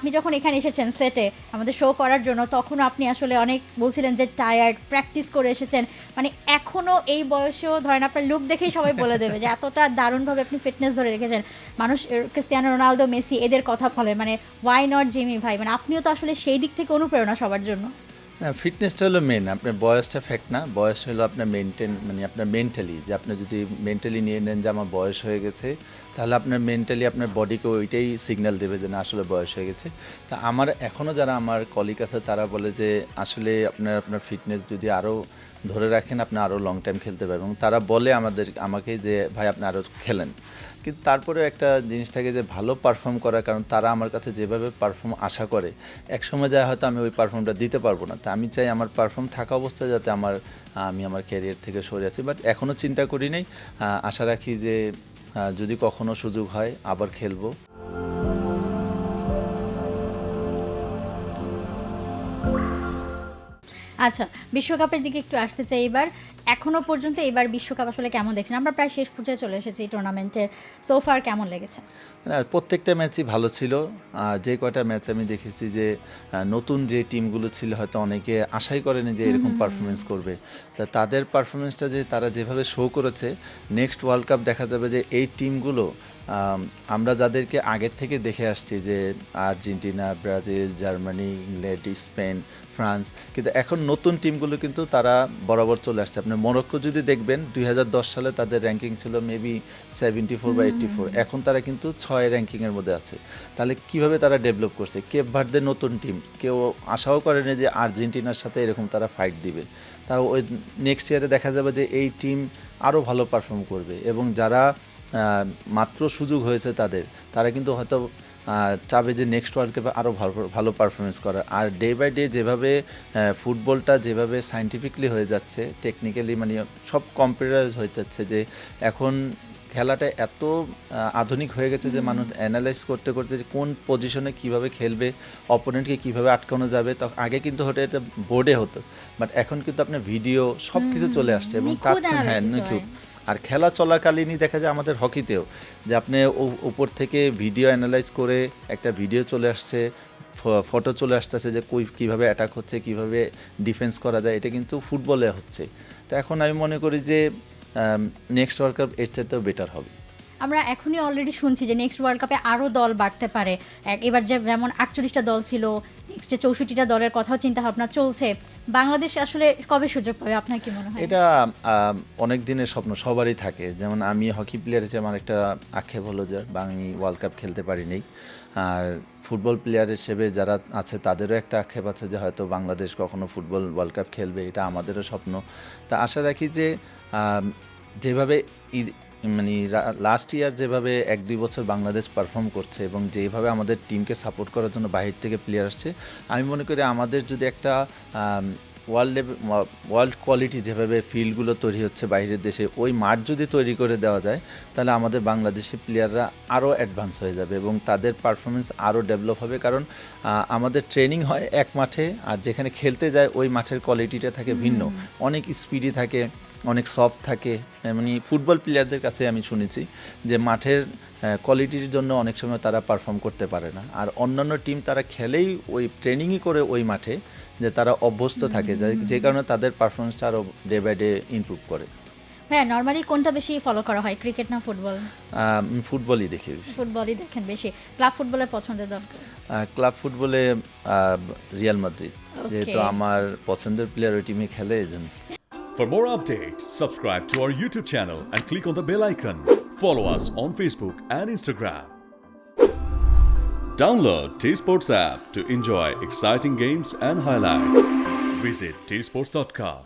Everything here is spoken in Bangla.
আপনি যখন এখানে এসেছেন সেটে আমাদের শো করার জন্য, তখন আপনি আসলে অনেক বলছিলেন যে টায়ার্ড, প্র্যাকটিস করে এসেছেন, মানে এখনও এই বয়সেও ধরেন আপনার লুক দেখেই সবাই বলে দেবে যে এতটা দারুণভাবে আপনি ফিটনেস ধরে রেখেছেন। মানুষ ক্রিস্টিয়ানো রোনালদো, মেসি এদের কথা বলে, মানে ওয়াই নট জিমি ভাই, মানে আপনিও তো আসলে সেই দিক থেকে অনুপ্রেরণা সবার জন্য। না, ফিটনেসটা হলো মেন, আপনার বয়সটা ফ্যাক্ট না, বয়স হলো আপনার মেনটেন, মানে আপনার মেন্টালি, যে আপনি যদি মেন্টালি নিয়ে নেন যে আমার বয়স হয়ে গেছে, তাহলে আপনার মেন্টালি আপনার বডিকে ওইটাই সিগন্যাল দেবে যে না আসলে বয়স হয়ে গেছে। তা আমার এখনও যারা আমার কলিগ আছে তারা বলে যে আসলে আপনার ফিটনেস যদি আরও ধরে রাখেন আপনি আরও লং টাইম খেলতে পারবেন, এবং তারা বলে আমাকে যে ভাই আপনি আরও খেলেন। কিন্তু তারপরে একটা জিনিস থাকে যে ভালো পারফর্ম করার, কারণ তারা আমার কাছে যেভাবে পারফর্ম আশা করে একসময় যায় হয়তো আমি ওই পারফর্মটা দিতে পারবো না। তা আমি চাই আমার পারফর্ম থাকা অবস্থায় যাতে আমি আমার ক্যারিয়ার থেকে সরে আছি, বাট এখনও চিন্তা করি নাই। আশা রাখি যে যদি কখনো সুযোগ হয় আবার খেলবো। আচ্ছা, বিশ্বকাপের দিকে একটু আসতে চাই এবার। এখনো পর্যন্ত এবার বিশ্বকাপ আসলে কেমন দেখছেন? আমরা প্রায় শেষ পর্যায়ে চলে এসেছি টুর্নামেন্টের, সোফার কেমন লেগেছে? না, প্রত্যেকটা ম্যাচই ভালো ছিল। যে কয়টা ম্যাচ আমি দেখেছি যে নতুন যে টিমগুলো ছিল হয়তো অনেকে আশাই করেনি যে এরকম পারফরমেন্স করবে। তা তাদের পারফরমেন্সটা যে তারা যেভাবে শো করেছে, নেক্সট ওয়ার্ল্ড কাপ দেখা যাবে যে এই টিমগুলো আমরা যাদেরকে আগের থেকে দেখে আসছি যে Argentina, Brazil, Germany, England, Spain, France, কিন্তু এখন নতুন টিমগুলো কিন্তু তারা বরাবর চলে আসছে। আপনি মরক্কো যদি দেখবেন 2010 সালে তাদের র্যাঙ্কিং ছিল মেবি 74 বা 84, এখন তারা কিন্তু 6 র্যাঙ্কিংয়ের মধ্যে আছে। তাহলে কিভাবে তারা ডেভেলপ করছে? কেপ ভার্দে নতুন টিম, কেউ আশাও করেনি যে আর্জেন্টিনার সাথে এরকম তারা ফাইট দিবে। তা ওই নেক্সট ইয়ারে দেখা যাবে যে এই টিম আরও ভালো পারফর্ম করবে, এবং যারা মাত্র সুযোগ হয়েছে তারা কিন্তু হয়তো চাবে যে নেক্সট ওয়ার্ল্ড কাপে আরও ভালো পারফরমেন্স করার। আর ডে বাই ডে যেভাবে ফুটবলটা যেভাবে সায়েন্টিফিকলি হয়ে যাচ্ছে, টেকনিক্যালি মানে সব কম্পিউটারাইজ হয়ে যাচ্ছে, যে এখন খেলাটা এত আধুনিক হয়ে গেছে যে মানুষ অ্যানালাইজ করতে করতে যে কোন পজিশনে কিভাবে খেলবে, অপোনেন্টকে কিভাবে আটকানো যাবে। তখন আগে কিন্তু এটা বোর্ডে হতো, বাট এখন কিন্তু আপনার ভিডিও সব কিছু চলে আসছে, এবং তার নিখুঁত। আর খেলা চলাকালীনই দেখা যায় আমাদের হকিতেও যে আপনি উপর থেকে ভিডিও অ্যানালাইজ করে একটা ভিডিও চলে আসছে, ফটো চলে আসতেছে যে কীভাবে অ্যাটাক হচ্ছে, কীভাবে ডিফেন্স করা যায়, এটা কিন্তু ফুটবলে হচ্ছে। তো এখন আমি মনে করি যে নেক্সট ওয়ার্ল্ড কাপ এর চাইতেও বেটার হবে। আমরা এখনই অলরেডি শুনছি যে নেক্সট ওয়ার্ল্ড কাপে আরও দল বাড়তে পারে। এবার যেমন 48টা দল ছিল, নেক্সটে 64টা দলের কথাও চিন্তা ভাবনা চলছে। বাংলাদেশ আসলে কবে সুযোগ পাবে, আপনার কি মনে হয়? এটা অনেক দিনের স্বপ্ন সবারই থাকে। যেমন আমি হকি প্লেয়ার হিসেবে আমার একটা আক্ষেপ হলো যে আমি ওয়ার্ল্ড কাপ খেলতে পারিনি। আর ফুটবল প্লেয়ার হিসেবে যারা আছে তাদেরও একটা আক্ষেপ আছে যে হয়তো বাংলাদেশ কখনো ফুটবল ওয়ার্ল্ড কাপ খেলবে, এটা আমাদেরও স্বপ্ন। তা আশা রাখি যে যেভাবে মানে লাস্ট ইয়ার যেভাবে 1-2 বছর বাংলাদেশ পারফর্ম করছে, এবং যেভাবে আমাদের টিমকে সাপোর্ট করার জন্য বাহির থেকে প্লেয়ার আসছে, আমি মনে করি আমাদের যদি একটা ওয়ার্ল্ড কোয়ালিটি যেভাবে ফিল্ডগুলো তৈরি হচ্ছে বাইরের দেশে, ওই মাঠ যদি তৈরি করে দেওয়া যায়, তাহলে আমাদের বাংলাদেশি প্লেয়াররা আরও অ্যাডভান্স হয়ে যাবে এবং তাদের পারফরমেন্স আরও ডেভেলপ হবে। কারণ আমাদের ট্রেনিং হয় এক মাঠে, আর যেখানে খেলতে যায় ওই মাঠের কোয়ালিটিটা থাকে ভিন্ন, অনেক স্পিডি থাকে, অনেক সফট থাকে। মানে ফুটবল প্লেয়ারদের কাছে আমি শুনেছি যে মাঠের কোয়ালিটির জন্য অনেক সময় তারা পারফর্ম করতে পারে না, আর অন্যান্য টিম তারা খেলেই ওই ট্রেনিংই করে ওই মাঠে, যে তারা অভ্যস্ত থাকে, যে কারণে তাদের পারফরমেন্সটা আরও ডে বাই ডে ইমপ্রুভ করে। হ্যাঁ, নর্মালি কোনটা বেশি ফলো করা হয়, ক্রিকেট না ফুটবল? ফুটবলই দেখি বেশি। ফুটবলই দেখেন বেশি। ক্লাব ফুটবলের পছন্দের দল? ক্লাব ফুটবলে রিয়াল মাদ্রিদ, যেহেতু আমার পছন্দের প্লেয়ার ওই টিমে খেলে, এজন্য। For more updates, subscribe to our YouTube channel and click on the bell icon. Follow us on Facebook and Instagram. Download T-Sports app to enjoy exciting games and highlights. Visit tsports.com.